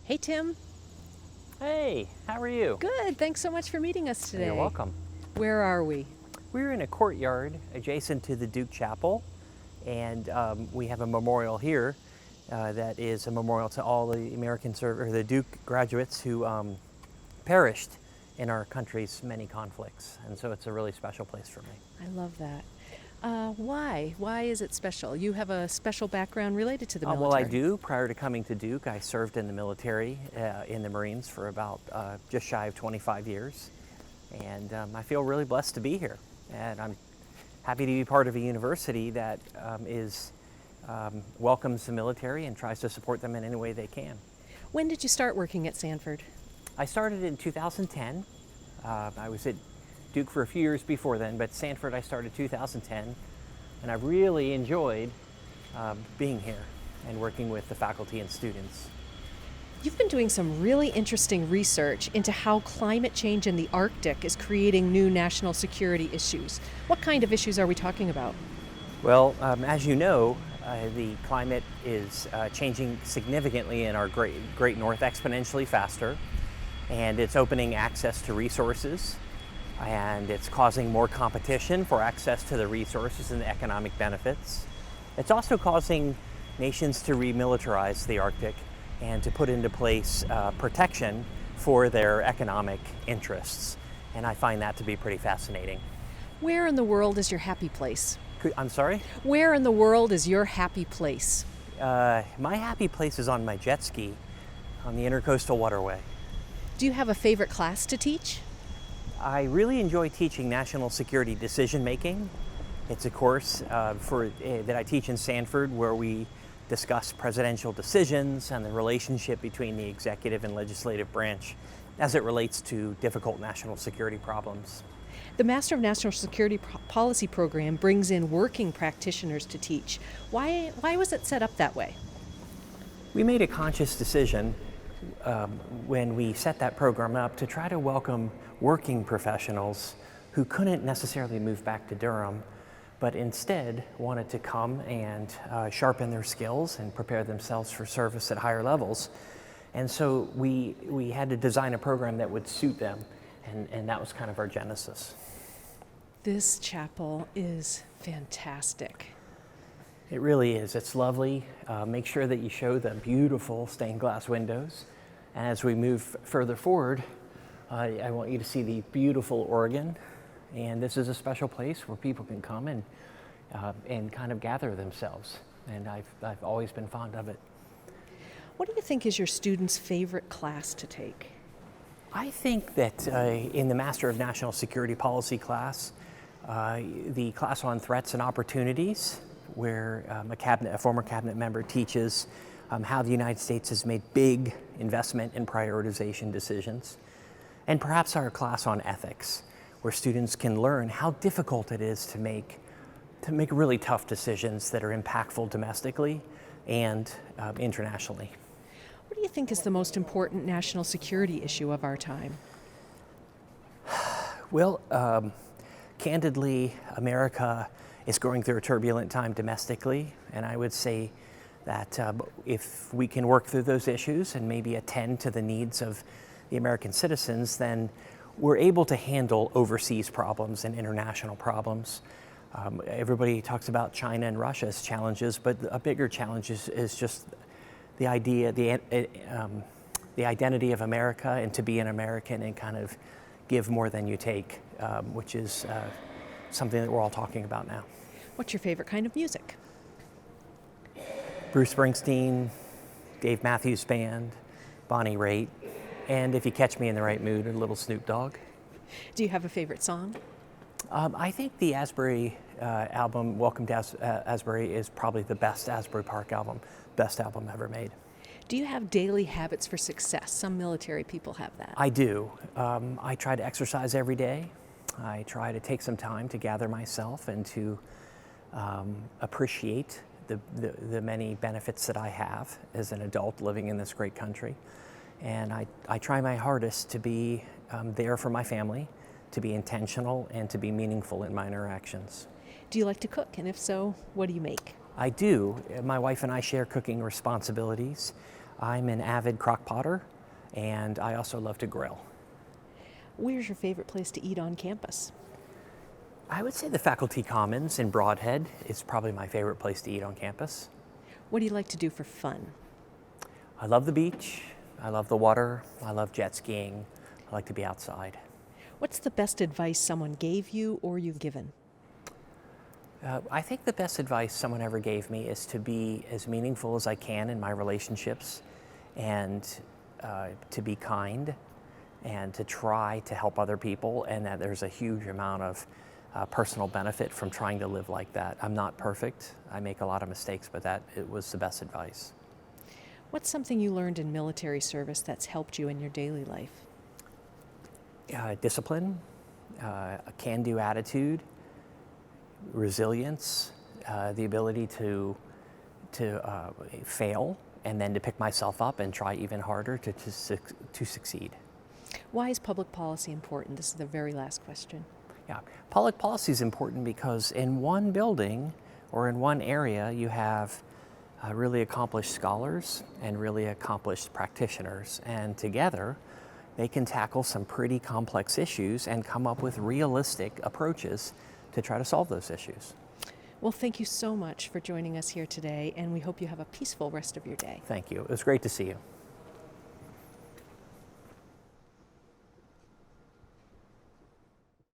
Hey, Tim. Hey, how are you? Good. Thanks so much for meeting us today. You're welcome. Where are we? We're in a courtyard adjacent to the Duke Chapel, and we have a memorial here that is a memorial to all the the Duke graduates who perished in our country's many conflicts, and so it's a really special place for me. I love that. Why? Why is it special? You have a special background related to the military. Well, I do. Prior to coming to Duke, I served in the military, in the Marines for about just shy of 25 years. And I feel really blessed to be here. And I'm happy to be part of a university that welcomes the military and tries to support them in any way they can. When did you start working at Sanford? I started in 2010. I was at Duke for a few years before then, but Sanford I started 2010, and I've really enjoyed being here and working with the faculty and students. You've been doing some really interesting research into how climate change in the Arctic is creating new national security issues. What kind of issues are we talking about? Well, as you know, the climate is changing significantly in our great north, exponentially faster, and it's opening access to resources, and it's causing more competition for access to the resources and the economic benefits. It's also causing nations to remilitarize the Arctic and to put into place protection for their economic interests. And I find that to be pretty fascinating. Where in the world is your happy place? I'm sorry? Where in the world is your happy place? My happy place is on my jet ski on the Intercoastal Waterway. Do you have a favorite class to teach? I really enjoy teaching national security decision making. It's a course that I teach in Sanford where we discuss presidential decisions and the relationship between the executive and legislative branch as it relates to difficult national security problems. The Master of National Security Policy program brings in working practitioners to teach. Why was it set up that way? We made a conscious decision when we set that program up to try to welcome working professionals who couldn't necessarily move back to Durham, but instead wanted to come and sharpen their skills and prepare themselves for service at higher levels. And so we had to design a program that would suit them, and that was kind of our genesis. This chapel is fantastic. It really is. It's lovely. Make sure that you show the beautiful stained glass windows. And as we move further forward, I want you to see the beautiful organ. And this is a special place where people can come and kind of gather themselves. And I've always been fond of it. What do you think is your students' favorite class to take? I think that in the Master of National Security Policy class, the class on threats and opportunities, where a former cabinet member teaches how the United States has made big investment and prioritization decisions, and perhaps our class on ethics, where students can learn how difficult it is to make really tough decisions that are impactful domestically and internationally. What do you think is the most important national security issue of our time? Well, candidly, America is going through a turbulent time domestically, and I would say that if we can work through those issues and maybe attend to the needs of the American citizens, then we're able to handle overseas problems and international problems. Everybody talks about China and Russia's challenges, but a bigger challenge is just the idea, the identity of America, and to be an American and kind of give more than you take, which is something that we're all talking about now. What's your favorite kind of music? Bruce Springsteen, Dave Matthews Band, Bonnie Raitt, and if you catch me in the right mood, a little Snoop Dogg. Do you have a favorite song? I think the Asbury album, Welcome to Asbury, is probably the best Asbury Park album, best album ever made. Do you have daily habits for success? Some military people have that. I do. I try to exercise every day. I try to take some time to gather myself and to appreciate the many benefits that I have as an adult living in this great country. And I try my hardest to be there for my family, to be intentional, and to be meaningful in my interactions. Do you like to cook? And if so, what do you make? I do. My wife and I share cooking responsibilities. I'm an avid crock potter, and I also love to grill. Where's your favorite place to eat on campus? I would say the Faculty Commons in Broadhead is probably my favorite place to eat on campus. What do you like to do for fun? I love the beach, I love the water, I love jet skiing, I like to be outside. What's the best advice someone gave you or you've given? I think the best advice someone ever gave me is to be as meaningful as I can in my relationships, and to be kind, and to try to help other people, and that there's a huge amount of personal benefit from trying to live like that. I'm not perfect, I make a lot of mistakes, but it was the best advice. What's something you learned in military service that's helped you in your daily life? Discipline, a can-do attitude, resilience, the ability to fail and then to pick myself up and try even harder to succeed. Why is public policy important? This is the very last question. Yeah, public policy is important because in one building or in one area you have really accomplished scholars and really accomplished practitioners, and together they can tackle some pretty complex issues and come up with realistic approaches to try to solve those issues. Well, thank you so much for joining us here today, and we hope you have a peaceful rest of your day. Thank you. It was great to see you.